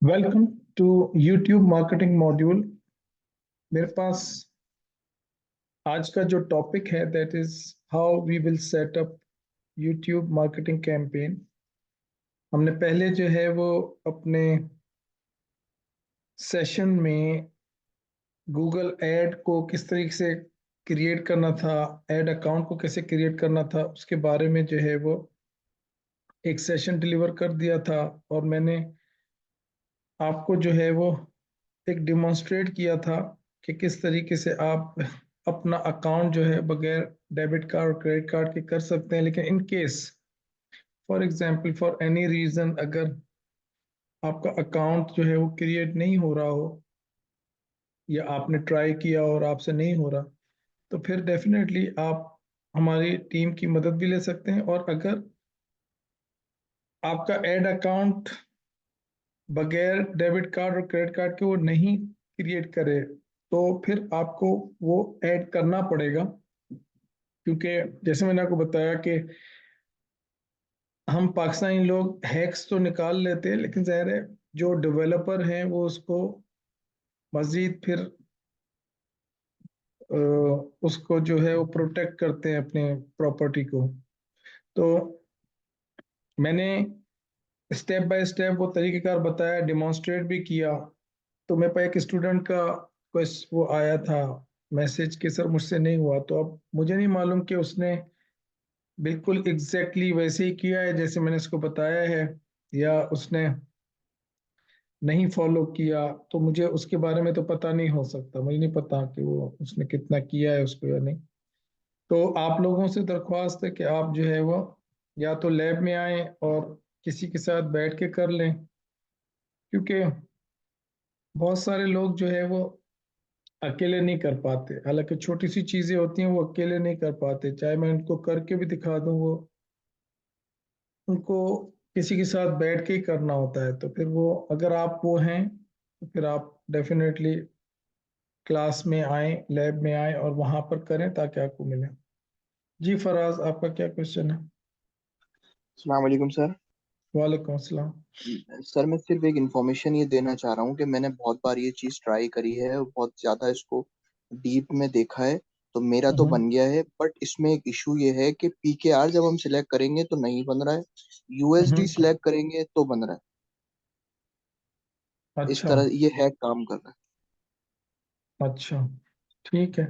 Welcome to YouTube marketing module. मेरे पास आज का जो टॉपिक है that is how we will set up YouTube marketing campaign. हमने पहले जो है वो अपने सेशन में गूगल ऐड को किस तरीके से क्रिएट करना था, ऐड अकाउंट को कैसे क्रिएट करना था, उसके बारे में जो है वो एक सेशन डिलीवर कर दिया था। और मैंने आपको जो है वो एक डिमॉन्स्ट्रेट किया था कि किस तरीके से आप अपना अकाउंट जो है बगैर डेबिट कार्ड और क्रेडिट कार्ड के कर सकते हैं। लेकिन in case for example for any reason अगर आपका अकाउंट जो है वो क्रिएट नहीं हो रहा हो या आपने ट्राई किया और आपसे नहीं हो रहा, तो फिर डेफिनेटली आप हमारी टीम की मदद भी ले सकते हैं। और अगर आपका एड अकाउंट बगैर डेबिट कार्ड और क्रेडिट कार्ड के वो नहीं क्रिएट करे, तो फिर आपको वो ऐड करना पड़ेगा। क्योंकि जैसे मैंने आपको बताया कि हम पाकिस्तानी लोग हैक्स तो निकाल लेते हैं, लेकिन ज़ाहिर है जो डेवलपर हैं वो उसको मजीद फिर अ, उसको जो है वो प्रोटेक्ट करते हैं अपने प्रॉपर्टी को। तो मैंने स्टेप बाय स्टेप वो तरीक़ेकार बताया, डिमॉन्स्ट्रेट भी किया। तो मेरे पास एक स्टूडेंट का वो आया था मैसेज कि सर मुझसे नहीं हुआ। तो अब मुझे नहीं मालूम कि उसने बिल्कुल एग्जैक्टली वैसे ही किया है जैसे मैंने इसको बताया है, या उसने नहीं फॉलो किया। तो मुझे उसके बारे में तो पता नहीं हो सकता, मुझे नहीं पता कि वो उसने कितना किया है उसको या नहीं। तो आप लोगों से दरख्वास्त है कि आप जो है वो या तो लैब में आए और किसी के साथ बैठ के कर लें, क्योंकि बहुत सारे लोग जो है वो अकेले नहीं कर पाते। हालांकि छोटी सी चीजें होती हैं वो अकेले नहीं कर पाते, चाहे मैं उनको करके भी दिखा दूं, वो उनको किसी के साथ बैठ के ही करना होता है। तो फिर वो अगर आप वो हैं तो फिर आप डेफिनेटली क्लास में आए, लैब में आए और वहां पर करें ताकि आपको मिले। जी फराज, आपका क्या क्वेश्चन है? अस्सलाम वालेकुम सर। वालेकुम अस्सलाम। सर मैं सिर्फ एक इंफॉर्मेशन ये देना चाह रहा हूँ कि मैंने बहुत बार ये चीज़ ट्राई करी है और बहुत ज़्यादा इसको डीप में देखा है। तो मेरा तो हम्म। बन गया है, बट इसमें एक इशू ये है कि पीकेआर जब हम सिलेक्ट करेंगे तो नहीं बन रहा है, यूएसडी हम्म। सिलेक्ट करेंगे तो बन रहा है। इस अच्छा। तरह ये हैक काम कर रहा अच्छा, ठीक है।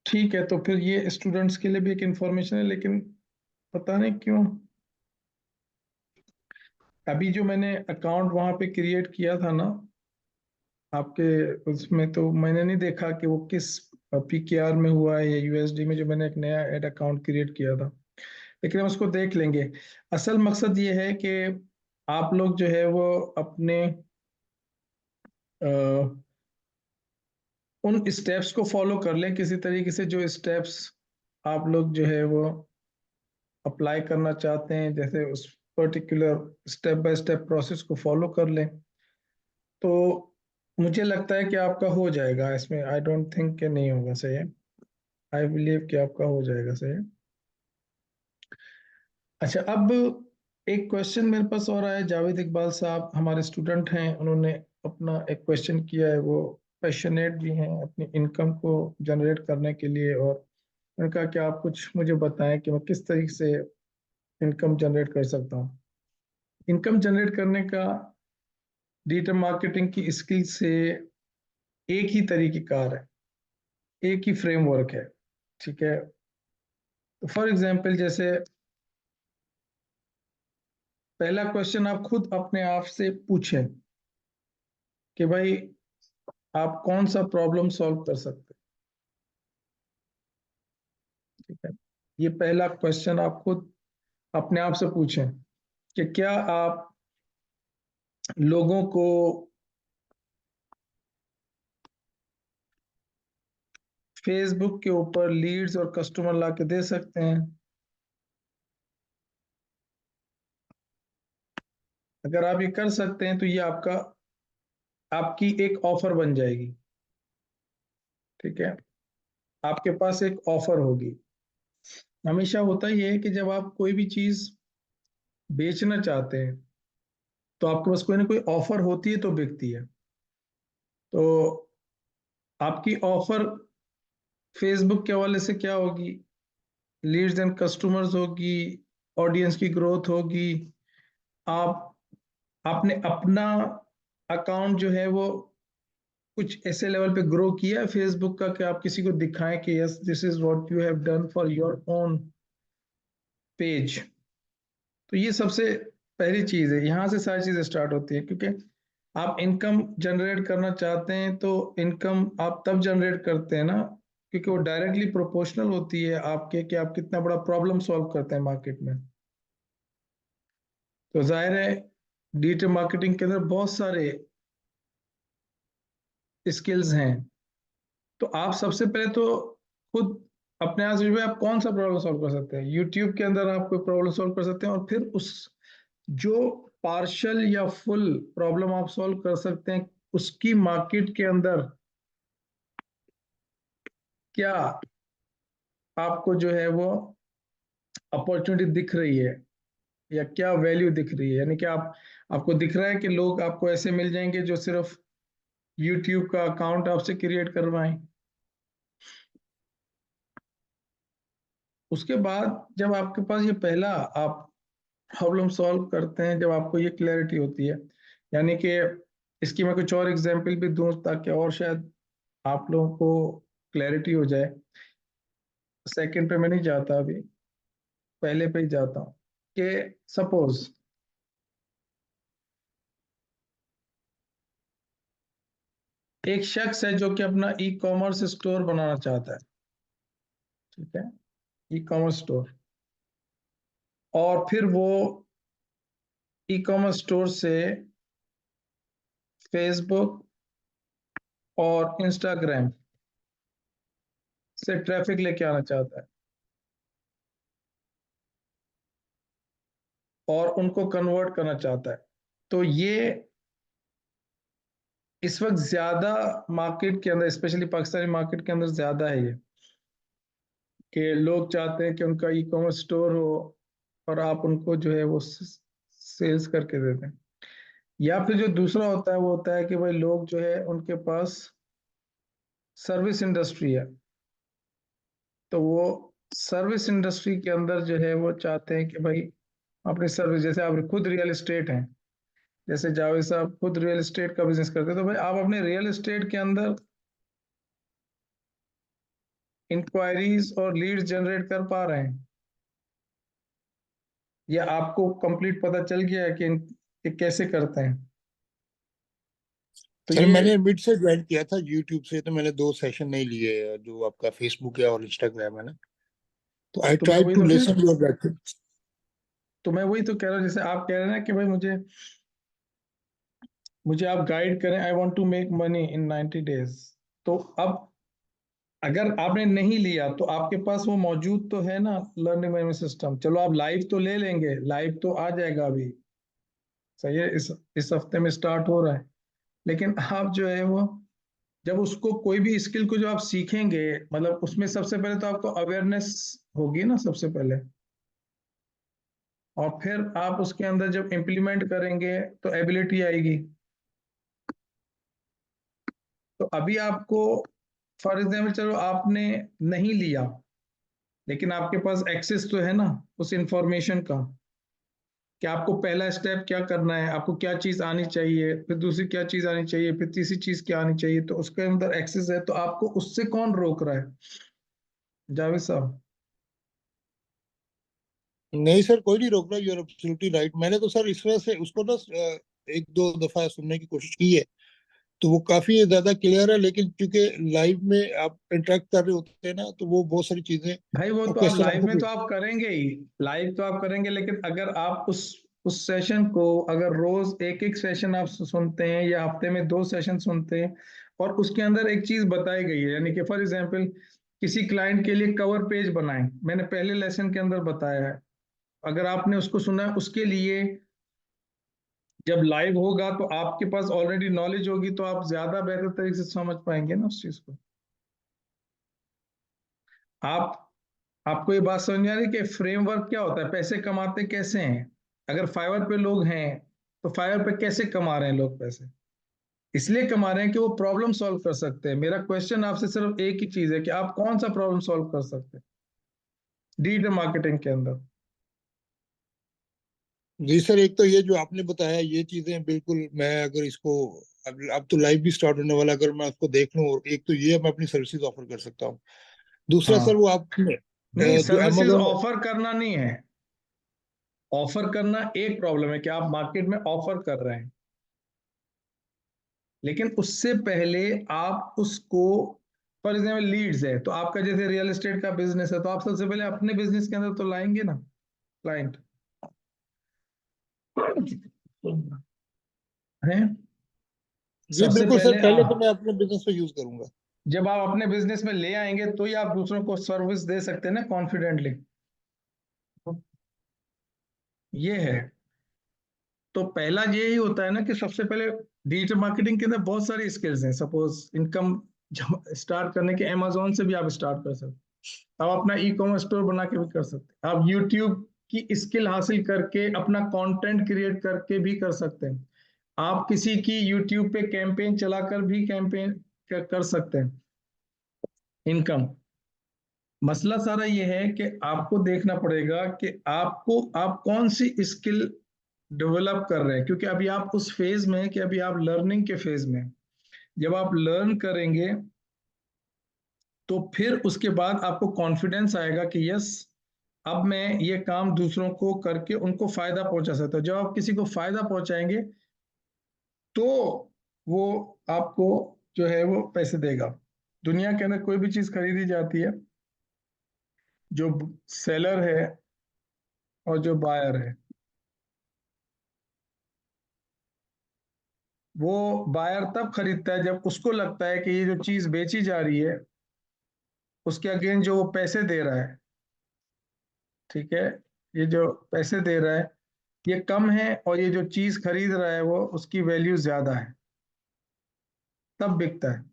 ठीक है, तो फिर ये स्टूडेंट्स के लिए भी एक इंफॉर्मेशन है, लेकिन पता नहीं क्यों अभी जो मैंने अकाउंट वहां पे क्रिएट किया था ना आपके उसमें, तो मैंने नहीं देखा कि वो किस पीकेआर में हुआ है या यूएसडी में, जो मैंने एक नया एड अकाउंट क्रिएट किया था। लेकिन हम उसको देख लेंगे। असल मकसद ये है कि आप लोग जो है वो अपने अ, उन स्टेप्स को फॉलो कर लें किसी तरीके से, जो स्टेप्स आप लोग जो है वो अप्लाई करना चाहते हैं, जैसे उस particular step by step process को फॉलो कर लें। तो मुझे लगता है कि आपका हो जाएगा इसमें, आई डोंट थिंक कि नहीं होगा सही है। आई बिलीव कि आपका हो जाएगा सही है। अच्छा, अब एक क्वेश्चन मेरे पास और आया। जावेद इकबाल साहब हमारे स्टूडेंट हैं, उन्होंने अपना एक क्वेश्चन किया है। वो पैशनेट भी हैं अपनी इनकम को जनरेट करने के लिए, और उन्होंने कहा कि आप कुछ मुझे बताएं कि मैं किस तरीके से इनकम जनरेट कर सकता हूँ। इनकम जनरेट करने का डिजिटल मार्केटिंग की स्किल से एक ही तरीक़ेकार है, एक ही फ्रेमवर्क है। ठीक है, तो फॉर एग्जांपल जैसे पहला क्वेश्चन आप खुद अपने आप से पूछें कि भाई आप कौन सा प्रॉब्लम सॉल्व कर सकते हैं। ठीक है, ये पहला क्वेश्चन आप खुद अपने आप से पूछें कि क्या आप लोगों को फेसबुक के ऊपर लीड्स और कस्टमर ला के दे सकते हैं। अगर आप ये कर सकते हैं तो ये आपकी एक ऑफर बन जाएगी। ठीक है, आपके पास एक ऑफर होगी। हमेशा होता ही है कि जब आप कोई भी चीज बेचना चाहते हैं तो आपके पास कोई ना कोई ऑफर होती है तो बिकती है। तो आपकी ऑफर फेसबुक के हवाले से क्या होगी? लीड्स एंड कस्टमर्स होगी, ऑडियंस की ग्रोथ होगी। आप आपने अपना अकाउंट जो है वो कुछ ऐसे लेवल पे ग्रो किया है फेसबुक का कि आप किसी को दिखाएं कि yes this is what you have done for your own page. तो ये सबसे पहली चीज है, यहाँ से सारी चीजें स्टार्ट होती है। क्योंकि आप इनकम जनरेट करना चाहते हैं तो इनकम आप तब जनरेट करते हैं ना, क्योंकि वो डायरेक्टली प्रोपोर्शनल होती है आपके कि आप कितना बड़ा प्रॉब्लम सॉल्व करते हैं मार्केट में। तो जाहिर है डिजिटल मार्केटिंग के अंदर बहुत सारे स्किल्स हैं। तो आप सबसे पहले तो खुद अपने आप से आप कौन सा प्रॉब्लम सॉल्व कर सकते हैं। यूट्यूब के अंदर आप कोई प्रॉब्लम सॉल्व कर सकते हैं, और फिर उस जो पार्शल या फुल प्रॉब्लम आप सॉल्व कर सकते हैं उसकी मार्केट के अंदर क्या आपको जो है वो अपॉर्चुनिटी दिख रही है, या क्या वैल्यू दिख रही है। यानी कि आपको दिख रहा है कि लोग आपको ऐसे मिल जाएंगे जो सिर्फ यूट्यूब का अकाउंट आपसे क्रिएट करवाएं। उसके बाद जब आपके पास ये पहला आप प्रॉब्लम सॉल्व करते हैं, जब आपको ये क्लैरिटी होती है, यानी कि इसकी मैं कुछ और एग्जांपल भी दूं ताकि और शायद आप लोगों को क्लैरिटी हो जाए। सेकंड पे मैं नहीं जाता अभी, पहले पे ही जाता हूँ कि सपोज एक शख्स है जो कि अपना ई कॉमर्स स्टोर बनाना चाहता है, ठीक है, ई कॉमर्स स्टोर। और फिर वो ई कॉमर्स स्टोर से फेसबुक और इंस्टाग्राम से ट्रैफिक लेके आना चाहता है और उनको कन्वर्ट करना चाहता है। तो ये इस वक्त ज्यादा मार्केट के अंदर, स्पेशली पाकिस्तानी मार्केट के अंदर ज्यादा है ये, कि लोग चाहते हैं कि उनका ई कॉमर्स स्टोर हो और आप उनको जो है वो सेल्स करके दे दें। या फिर जो दूसरा होता है वो होता है कि भाई लोग जो है उनके पास सर्विस इंडस्ट्री है, तो वो सर्विस इंडस्ट्री के अंदर जो है वो चाहते हैं कि भाई अपनी सर्विस, जैसे आप खुद रियल एस्टेट हैं, जैसे जावेद साहब खुद रियल एस्टेट का बिजनेस करते हैं, तो भाई आप अपने रियल एस्टेट के अंदर इंक्वायरीज और लीड्स जनरेट कर पा रहे हैं, या आपको कंप्लीट पता चल गया है कि ये कैसे करते हैं। तो सर ये मैंने मिड से ज्वाइन किया था यूट्यूब से, तो मैंने 2 सेशन नहीं लिए, जो आपका फेसबुक है और इंस्टाग्राम है ना, तो आई तो मैं ट्राई वही टू तो फिर लिसन योर बैक। तो मैं वही तो कह रहा हूँ, जैसे आप कह रहे हैं ना कि भाई मुझे आप गाइड करें, I want to make money in 90 days. तो अब अगर आपने नहीं लिया तो आपके पास वो मौजूद तो है ना लर्निंग मैनेजमेंट सिस्टम। चलो आप लाइव तो ले लेंगे, लाइव तो आ जाएगा अभी, सही है, इस हफ्ते में स्टार्ट हो रहा है। लेकिन आप जो है वो जब उसको कोई भी स्किल को जो आप सीखेंगे, मतलब उसमें सबसे पहले तो आपको अवेयरनेस होगी ना सबसे पहले, और फिर आप उसके अंदर जब इम्प्लीमेंट करेंगे तो एबिलिटी आएगी। तो अभी आपको फॉर एग्जाम्पल, चलो आपने नहीं लिया, लेकिन आपके पास एक्सेस तो है ना उस इंफॉर्मेशन का, कि आपको पहला स्टेप क्या करना है, आपको क्या चीज आनी चाहिए, फिर दूसरी क्या चीज आनी चाहिए, फिर तीसरी चीज क्या आनी चाहिए, तो उसके अंदर एक्सेस है। तो आपको उससे कौन रोक रहा है जावेद साहब? नहीं सर, कोई नहीं रोक रहा, यू आर एब्सोल्युटली राइट। मैंने तो सर इस वजह से उसको ना 1-2 दफा सुनने की कोशिश की है, तो वो काफी ज्यादा क्लियर है। लेकिन क्योंकि लाइव में आप इंटरेक्ट कर रहे होते हैं ना, तो वो बहुत सारी चीजें भाई वो और तो आप क्वेश्चन लाइव में आपको। तो आप करेंगे ही, लाइव तो आप करेंगे, लेकिन अगर आप उस सेशन को अगर रोज एक एक सेशन आप सुनते हैं या हफ्ते में 2 सेशन सुनते हैं, और उसके अंदर एक चीज बताई गई है, यानी कि फॉर एग्जांपल किसी क्लाइंट के लिए कवर पेज बनाएं, मैंने पहले लेसन के अंदर बताया है, अगर आपने उसको सुना है, उसके लिए जब लाइव होगा तो आपके पास ऑलरेडी नॉलेज होगी, तो आप ज्यादा बेहतर तरीके से समझ पाएंगे ना उस चीज को। आप आपको ये बात समझ में आ रही है कि फ्रेमवर्क क्या होता है, पैसे कमाते कैसे हैं। अगर फाइवर पे लोग हैं तो फाइवर पे कैसे कमा रहे हैं लोग पैसे? इसलिए कमा रहे हैं कि वो प्रॉब्लम सॉल्व कर सकते हैं। मेरा क्वेश्चन आपसे सिर्फ एक ही चीज है कि आप कौन सा प्रॉब्लम सॉल्व कर सकते हैं डिजिटल मार्केटिंग के अंदर? जी सर, एक तो ये जो आपने बताया ये चीजें बिल्कुल, मैं अगर इसको अब तो लाइव भी स्टार्ट होने वाला, अगर मैं उसको देख लूँ, और एक तो ये मैं अपनी सर्विसेज ऑफर कर सकता हूँ। दूसरा सर, हाँ, वो आपने नहीं, जो सर्विसेज अमेजोन, ऑफर करना नहीं है। ऑफर करना एक प्रॉब्लम है कि आप मार्केट में ऑफर कर रहे हैं, लेकिन उससे पहले आप उसको, फॉर एग्जाम्पल लीड्स है, तो आपका जैसे रियल एस्टेट का बिजनेस है, तो आप सबसे पहले अपने बिजनेस के अंदर तो लाएंगे ना क्लाइंट है। जी सबसे बिल्कुल सर, पहले पहले तो आप, मैं अपने बिजनेस में यूज करूंगा। जब आप अपने बिजनेस में ले आएंगे तो ही आप दूसरों को सर्विस दे सकते हैं ना कॉन्फिडेंटली। ये है। तो पहला यही होता है ना कि सबसे पहले डिजिटल मार्केटिंग के अंदर बहुत सारी स्किल्स हैं। सपोज इनकम स्टार्ट करने के अमेजोन से भी आप स्टार्ट कर सकते हैं, आप अपना ई कॉमर्स स्टोर बना के भी कर सकते हैं, आप यूट्यूब की स्किल हासिल करके अपना कंटेंट क्रिएट करके भी कर सकते हैं, आप किसी की यूट्यूब पे कैंपेन चलाकर भी कैंपेन कर सकते हैं। इनकम, मसला सारा ये है कि आपको देखना पड़ेगा कि आपको, आप कौन सी स्किल डेवलप कर रहे हैं, क्योंकि अभी आप उस फेज में हैं कि अभी आप लर्निंग के फेज में हैं। जब आप लर्न करेंगे तो फिर उसके बाद आपको कॉन्फिडेंस आएगा कि यस, अब मैं ये काम दूसरों को करके उनको फायदा पहुंचा सकता हूं। जब आप किसी को फायदा पहुंचाएंगे तो वो आपको जो है वो पैसे देगा। दुनिया के अंदर कोई भी चीज खरीदी जाती है, जो सेलर है और जो बायर है, वो बायर तब खरीदता है जब उसको लगता है कि ये जो चीज बेची जा रही है उसके अगेंस्ट जो वो पैसे दे रहा है, ठीक है, ये जो पैसे दे रहा है ये कम है और ये जो चीज खरीद रहा है वो उसकी वैल्यू ज्यादा है, तब बिकता है।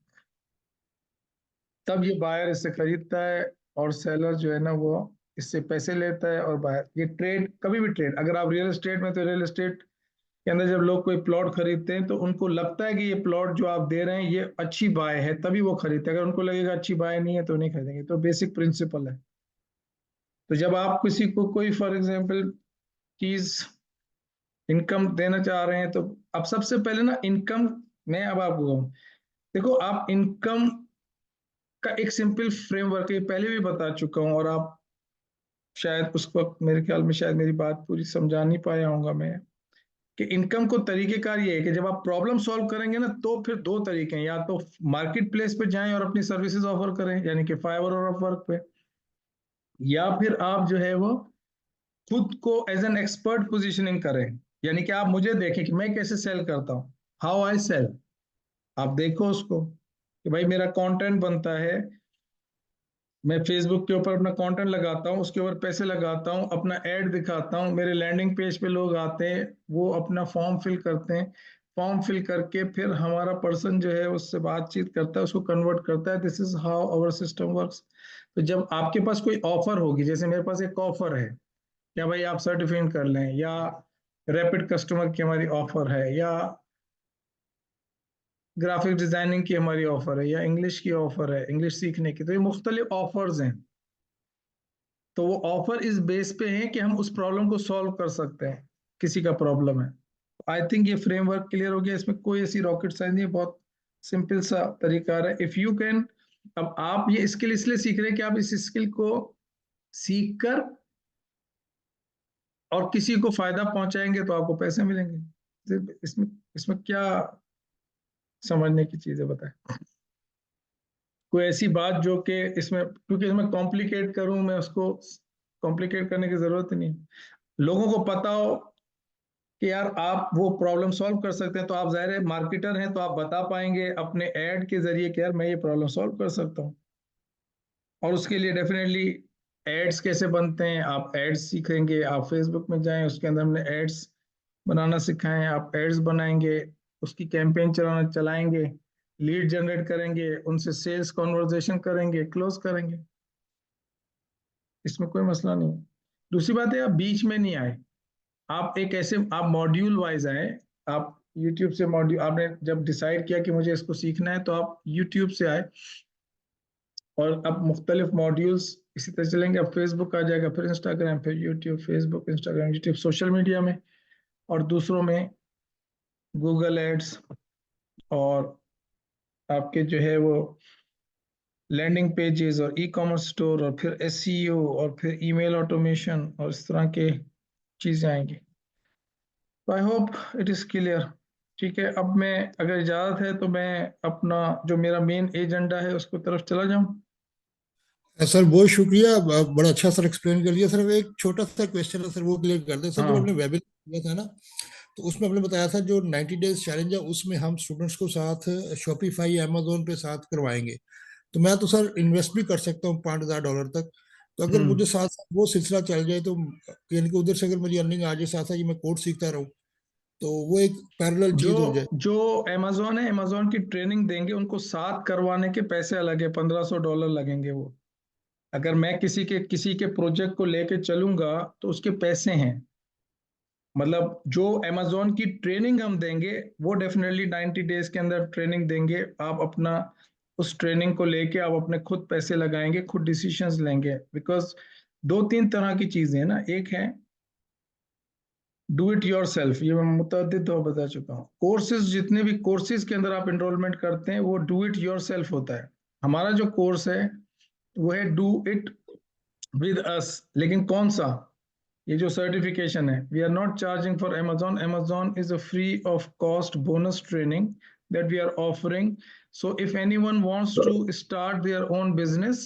तब ये बायर इससे खरीदता है और सेलर जो है ना वो इससे पैसे लेता है। और बायर, ये ट्रेड, कभी भी ट्रेड, अगर आप रियल एस्टेट में, तो रियल एस्टेट के अंदर जब लोग कोई प्लॉट खरीदते हैं तो उनको लगता है कि ये प्लॉट जो आप दे रहे हैं ये अच्छी बाय है, तभी वो खरीदते हैं। अगर उनको लगेगा अच्छी बाय नहीं है तो नहीं खरीदेंगे। तो बेसिक प्रिंसिपल है। तो जब आप किसी को कोई फॉर एग्जांपल चीज इनकम देना चाह रहे हैं, तो अब सबसे पहले ना इनकम, मैं अब आपको कहूँ, देखो आप इनकम का एक सिंपल फ्रेमवर्क ये पहले भी बता चुका हूँ, और आप शायद उस वक्त मेरे ख्याल में शायद मेरी बात पूरी समझा नहीं पाया होऊंगा मैं, कि इनकम को तरीकेकार ये है कि जब आप प्रॉब्लम सॉल्व करेंगे ना तो फिर दो तरीके हैं, या तो मार्केट प्लेस पे जाएं और अपनी सर्विसेज ऑफर करें, यानी कि फाइवर और अपवर्क पे, या फिर आप जो है वो खुद को एज एन एक्सपर्ट पोजीशनिंग करें, यानी कि आप मुझे देखें कि मैं कैसे सेल करता हूँ, हाउ आई सेल। आप देखो उसको कि भाई मेरा कंटेंट बनता है, मैं फेसबुक के ऊपर अपना कंटेंट लगाता हूँ, उसके ऊपर पैसे लगाता हूँ, अपना ऐड दिखाता हूँ, मेरे लैंडिंग पेज पे लोग आते हैं, वो अपना फॉर्म फिल करते हैं, फॉर्म फिल करके फिर हमारा पर्सन जो है उससे बातचीत करता है, उसको कन्वर्ट करता है। This is how our system works. तो जब आपके पास कोई ऑफर होगी, जैसे मेरे पास एक ऑफर है, या भाई आप सर्टिफिकेट कर लें, या रैपिड कस्टमर की हमारी ऑफर है, या ग्राफिक डिजाइनिंग की हमारी ऑफर है, या इंग्लिश की ऑफर है, इंग्लिश सीखने की, तो ये मुख्तलिफ ऑफर्स हैं। तो वो ऑफर इस बेस पे है कि हम उस प्रॉब्लम को सॉल्व कर सकते हैं, किसी का प्रॉब्लम है। आई थिंक ये फ्रेमवर्क क्लियर हो गया, इसमें कोई ऐसी रॉकेट साइंस नहीं है, बहुत सिंपल सा तरीका है। इफ यू कैन, अब आप ये स्किल इसलिए सीख रहे हैं कि आप इस स्किल को सीख कर और किसी को फायदा पहुंचाएंगे तो आपको पैसे मिलेंगे। इसमें इसमें क्या समझने की चीज है बताएं? कोई ऐसी बात जो कि इसमें, क्योंकि इसमें कॉम्प्लिकेट करूं मैं उसको, कॉम्प्लिकेट करने की जरूरत ही नहीं। लोगों को पता हो कि यार आप वो प्रॉब्लम सॉल्व कर सकते हैं, तो आप जाहिर है मार्केटर हैं तो आप बता पाएंगे अपने ऐड के जरिए कि यार मैं ये प्रॉब्लम सॉल्व कर सकता हूँ। और उसके लिए डेफिनेटली एड्स कैसे बनते हैं, आप एड्स सीखेंगे, आप फेसबुक में जाएं, उसके अंदर हमने एड्स बनाना सिखाएं, आप एड्स बनाएंगे, उसकी कैंपेन चलाएंगे, लीड जनरेट करेंगे, उनसे सेल्स कॉन्वर्जेशन करेंगे, क्लोज करेंगे। इसमें कोई मसला नहीं है। दूसरी बात है आप बीच में नहीं आए, आप एक ऐसे आप मॉड्यूल वाइज आए, आप YouTube से मॉड्यूल, आपने जब डिसाइड किया कि मुझे इसको सीखना है तो आप YouTube से आए और अब मुख्तलिफ मॉड्यूल्स इसी तरह चलेंगे। अब फेसबुक आ जाएगा, फिर इंस्टाग्राम, फिर YouTube, Facebook, Instagram, YouTube, social media में, और दूसरों में गूगल एड्स, और आपके जो है वो लैंडिंग पेजेस और ई कॉमर्स स्टोर, और फिर एसईओ, और फिर ईमेल ऑटोमेशन, और इस तरह के चीज़ें आएंगी। तो I hope it is clear. ठीक है, अब मैं, अगर इजाज़त है तो मैं अपना जो मेरा मेन एजेंडा है उसको तरफ चला जाऊं। सर बहुत शुक्रिया, बड़ा अच्छा सर एक्सप्लेन कर दिया सर। एक छोटा सा क्वेश्चन है सर, वो क्लियर कर दें सर। जब आपने हाँ। वेबिनार किया था ना, तो उसमें आपने बताया था जो 90 डेज चैलेंज है उसमें हम स्टूडेंट्स को साथ शॉपिफाई अमेजोन पे साथ करवाएंगे। तो मैं तो सर इन्वेस्ट भी कर सकता हूँ $5,000 तक। तो अगर मुझे साथ साथ वो सिलसिला चल जाए तो यानी कि उधर से अगर मेरी अर्निंग आ जाए साथ साथ, ये मैं कोड सीखता रहूँ, तो वो एक पैरेलल जो चीज हो जाए। जो अमेजोन है, अमेजोन की ट्रेनिंग देंगे उनको साथ करवाने के पैसे अलग है, $1,500 लगेंगे वो। अगर मैं किसी के प्रोजेक्ट को लेके चलूंगा तो उसके पैसे हैं। मतलब जो अमेजोन की ट्रेनिंग हम देंगे वो डेफिनेटली 90 डेज के अंदर ट्रेनिंग देंगे। आप अपना उस ट्रेनिंग को लेके आप अपने खुद पैसे लगाएंगे, खुद डिसीजंस लेंगे। बिकॉज दो तीन तरह की चीजें हैं ना, एक है डू इट योर सेल्फ, ये मैं मुतअद्दिद दफा बता चुका हूँ। कोर्सेज, जितने भी कोर्सेज के अंदर आप एनरोलमेंट करते हैं वो डू इट योर सेल्फ होता है। हमारा जो कोर्स है वो है डू इट विद अस। लेकिन कौन सा? ये जो सर्टिफिकेशन है, we are not charging for Amazon. Amazon is a free of cost bonus training that we are offering. So if anyone wants to start their own business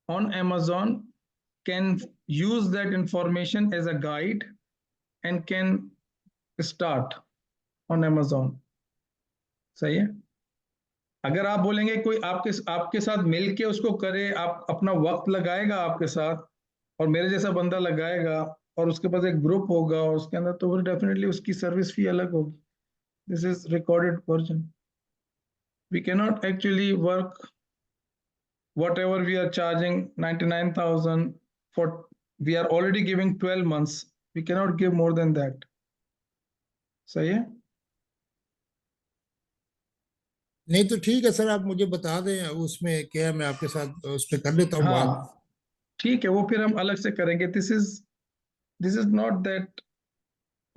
on Amazon, can use that information as a guide and can start on Amazon. सही है। अगर आप बोलेंगे कोई आपके आपके साथ मिलके उसको करे, आप अपना वक्त लगाएगा आपके साथ, और मेरे जैसा बंदा लगाएगा, और उसके पास एक ग्रुप होगा और उसके अंदर, तो डेफिनेटली उसकी सर्विस फी अलग होगी। This is recorded version. We can not actually work whatever we are charging 99,000 for, we are already giving 12 months, we can not give more than that. सही है। नहीं तो ठीक है सर, आप मुझे बता दें उसमें क्या है, मैं आपके साथ उस पर कर लेता हूँ बात। हाँ ठीक है, वो फिर हम अलग से करेंगे। This is not that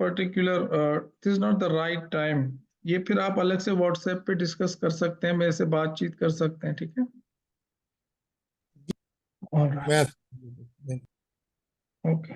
particular, this is not the right time. ये फिर आप अलग से व्हाट्सएप पे डिस्कस कर सकते हैं, मेरे से बातचीत कर सकते हैं। ठीक है। और मैं ओके।